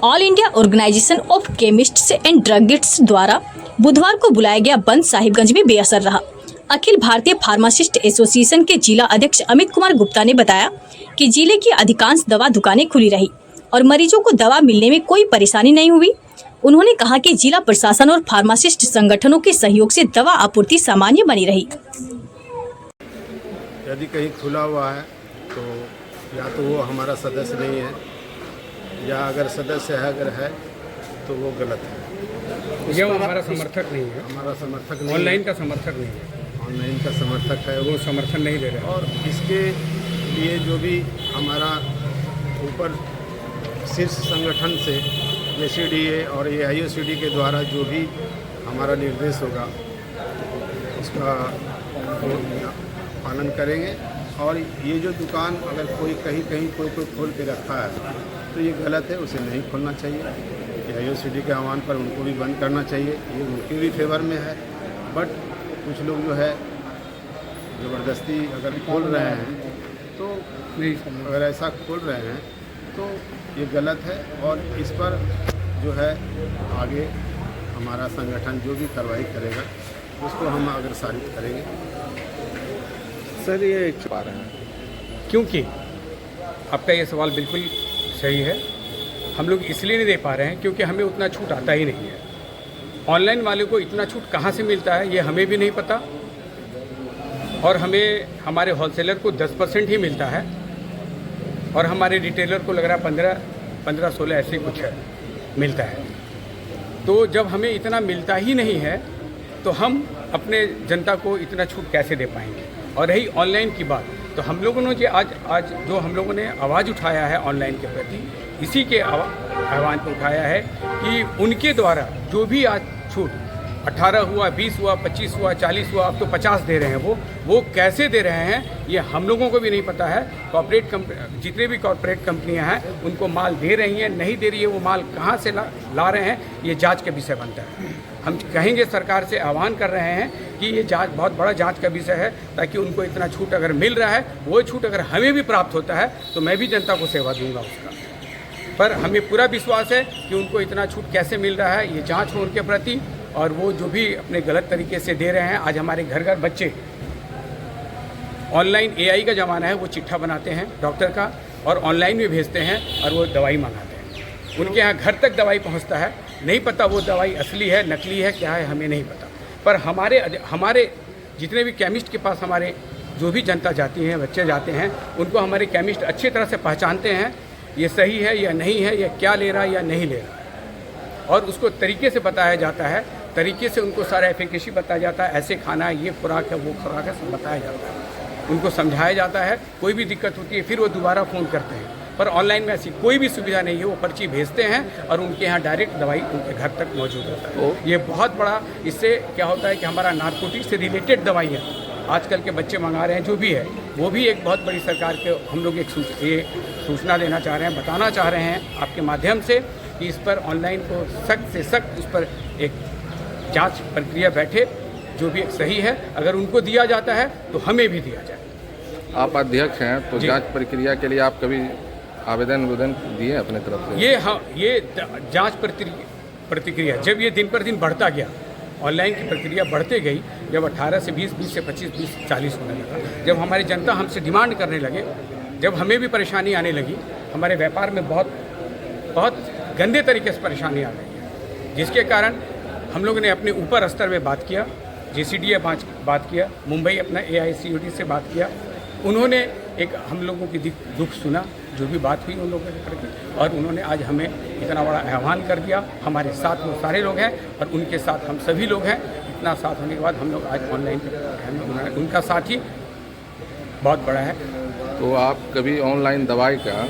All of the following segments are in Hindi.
All India organisation of chemists and druggists द्वारा बुधवार को बुलाया गया बंद साहिबगंज में बेअसर रहा। अखिल भारतीय फार्मासिस्ट एसोसिएशन के जिला अध्यक्ष अमित कुमार गुप्ता ने बताया कि जिले की अधिकांश दवा दुकानें खुली रही और मरीजों को दवा मिलने में कोई परेशानी नहीं हुई। उन्होंने कहा कि जिला प्रशासन और फार्मासिस्ट संगठनों के सहयोग से दवा आपूर्ति सामान्य बनी रही। यदि कहीं खुला हुआ है तो या तो वो हमारा सदस्य नहीं है, या अगर सदस्य है अगर है तो वो गलत है। ये हमारा समर्थक नहीं है, हमारा समर्थक नहीं, ऑनलाइन का समर्थक नहीं है, ऑनलाइन का समर्थक है, वो समर्थन नहीं दे रहे हैं। और इसके लिए जो भी हमारा ऊपर शीर्ष संगठन से एसीडीए और AIOCD के द्वारा जो भी हमारा निर्देश होगा उसका पालन करेंगे। और ये जो दुकान अगर कोई कहीं कोई खोल के रखा है तो ये गलत है, उसे नहीं खोलना चाहिए। AIOCD के आह्वान पर उनको भी बंद करना चाहिए, ये उनके भी फेवर में है। बट कुछ लोग जो है ज़बरदस्ती अगर खोल रहे हैं तो अगर ऐसा खोल रहे हैं तो ये गलत है, और इस पर जो है आगे हमारा संगठन जो भी कार्रवाई करेगा उसको हम अग्रसारित करेंगे। सर ये छुपा रहे हैं क्योंकि आपका ये सवाल बिल्कुल सही है। हम लोग इसलिए नहीं दे पा रहे हैं क्योंकि हमें उतना छूट आता ही नहीं है। ऑनलाइन वाले को इतना छूट कहाँ से मिलता है ये हमें भी नहीं पता, और हमें हमारे होलसेलर को 10% ही मिलता है और हमारे रिटेलर को लग रहा है 15-16 ऐसे कुछ है मिलता है। तो जब हमें इतना मिलता ही नहीं है तो हम अपने जनता को इतना छूट कैसे दे पाएंगे। और रही ऑनलाइन की बात, तो हम लोगों ने जो आज जो हम लोगों ने आवाज़ उठाया है ऑनलाइन के प्रति, इसी के आह्वान पर उठाया है कि उनके द्वारा जो भी आज छूट 18 हुआ, 20 हुआ, 25 हुआ, 40 हुआ, अब तो 50 दे रहे हैं, वो कैसे दे रहे हैं ये हम लोगों को भी नहीं पता है। जितने भी कॉर्पोरेट कंपनियां हैं उनको माल दे रही हैं, नहीं दे रही है, वो माल कहाँ से ला रहे हैं, ये जांच का विषय बनता है। हम कहेंगे, सरकार से आह्वान कर रहे हैं कि ये जांच बहुत बड़ा जांच का विषय है, ताकि उनको इतना छूट अगर मिल रहा है, वो छूट अगर हमें भी प्राप्त होता है तो मैं भी जनता को सेवा दूंगा उसका। पर हमें पूरा विश्वास है कि उनको इतना छूट कैसे मिल रहा है, ये जाँच हो उनके प्रति, और वो जो भी अपने गलत तरीके से दे रहे हैं। आज हमारे घर घर बच्चे ऑनलाइन AI का ज़माना है, वो चिट्ठा बनाते हैं डॉक्टर का और ऑनलाइन में भेजते हैं और वो दवाई मंगाते हैं। उनके यहाँ घर तक दवाई पहुँचता है, नहीं पता वो दवाई असली है नकली है क्या है, हमें नहीं पता। पर हमारे जितने भी केमिस्ट के पास हमारे जो भी जनता जाती है, बच्चे जाते हैं, उनको हमारे केमिस्ट अच्छी तरह से पहचानते हैं ये सही है या नहीं है, या क्या ले रहा है या नहीं ले रहा है, और उसको तरीके से बताया जाता है। तरीके से उनको सारा एफिकेसी बताया जाता है, ऐसे खाना है, ये खुराक है, वो खुराक है, सब बताया जाता है, उनको समझाया जाता है। कोई भी दिक्कत होती है फिर वो दोबारा फ़ोन करते हैं। पर ऑनलाइन में ऐसी कोई भी सुविधा नहीं है, वो पर्ची भेजते हैं और उनके यहाँ डायरेक्ट दवाई उनके घर तक मौजूद होता है। ये बहुत बड़ा, इससे क्या होता है कि हमारा नारकोटिक से रिलेटेड दवाइयाँ आजकल के बच्चे मंगा रहे हैं, जो भी है वो भी एक बहुत बड़ी सरकार के हम लोग एक सूचना देना चाह रहे हैं, बताना चाह रहे हैं आपके माध्यम से कि इस पर ऑनलाइन को सख्त से सख्त, इस पर एक जांच प्रक्रिया बैठे, जो भी एक सही है, अगर उनको दिया जाता है तो हमें भी दिया जाए। आप अध्यक्ष हैं तो जांच प्रक्रिया के लिए आप कभी आवेदन दिए अपने तरफ से? ये जांच प्रतिक्रिया जब ये दिन पर दिन बढ़ता गया, ऑनलाइन की प्रक्रिया बढ़ते गई, जब 18 से 20, 20 से 25, 20 से 40 होने लगा, जब हमारी जनता हमसे डिमांड करने लगे, जब हमें भी परेशानी आने लगी, हमारे व्यापार में बहुत गंदे तरीके से परेशानी आ गई है, जिसके कारण हम लोगों ने अपने ऊपर स्तर में बात किया, JCDA बात किया, मुंबई अपना AIOCD से बात किया। उन्होंने एक हम लोगों की दुख सुना, जो भी बात हुई उन लोगों के प्रति, और उन्होंने आज हमें इतना बड़ा आह्वान कर दिया। हमारे साथ वो सारे लोग हैं और उनके साथ हम सभी लोग हैं। इतना साथ होने के बाद हम लोग आज ऑनलाइन, उनका साथ ही बहुत बड़ा है। तो आप कभी ऑनलाइन दवाई का,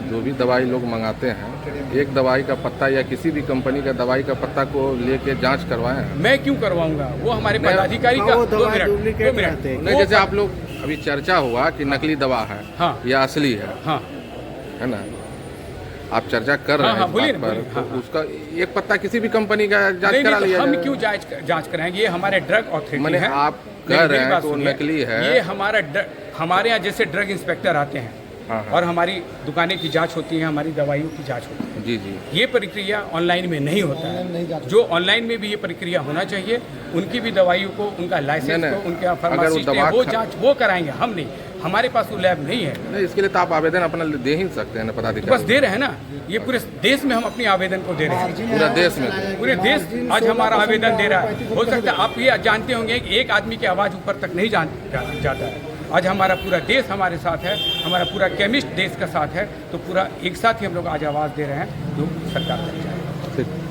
जो भी दवाई लोग मंगाते हैं, एक दवाई का पत्ता या किसी भी कंपनी का दवाई का पत्ता को लेके जांच करवाएं? मैं क्यों करवाऊंगा, वो हमारे पदाधिकारी का। 2 मिनट, जैसे आप लोग अभी चर्चा हुआ कि नकली दवा है, हाँ, या असली है, हाँ, है ना, आप चर्चा कर रहे हैं इस बात पर, तो उसका एक पत्ता किसी भी कंपनी का जांच करा लिया? हम क्यों जांच कराएंगे, ये हमारे ड्रग ऑथोरिटी है। आप कह रहे हैं तो नकली है। ये हमारे यहाँ जैसे ड्रग इंस्पेक्टर आते हैं, हाँ, हाँ। और हमारी दुकानें की जांच होती है, हमारी दवाइयों की जांच होती है। जी जी। ये प्रक्रिया ऑनलाइन में नहीं होता है। जो ऑनलाइन में भी ये प्रक्रिया होना चाहिए, उनकी भी दवाइयों को, उनका लाइसेंस नहीं, को, उनका अगर वो फार्मासिस्ट दवा है वो जांच वो कराएंगे, हम नहीं। हमारे पास वो लैब नहीं है। नहीं, इसके लिए तो आप आवेदन अपना दे ही सकते हैं ना तो बस पदाधिकारी। दे रहे हैं ना, ये पूरे देश में हम अपनी आवेदन को दे रहे हैं। पूरा देश में पूरे देश आज हमारा आवेदन दे रहा है। हो सकता है आप ये जानते होंगे कि एक आदमी की आवाज़ ऊपर तक नहीं जाता है। आज हमारा पूरा देश हमारे साथ है, हमारा पूरा केमिस्ट देश का साथ है, तो पूरा एक साथ ही हम लोग आज आवाज़ दे रहे हैं जो सरकार कर जाए। ठीक।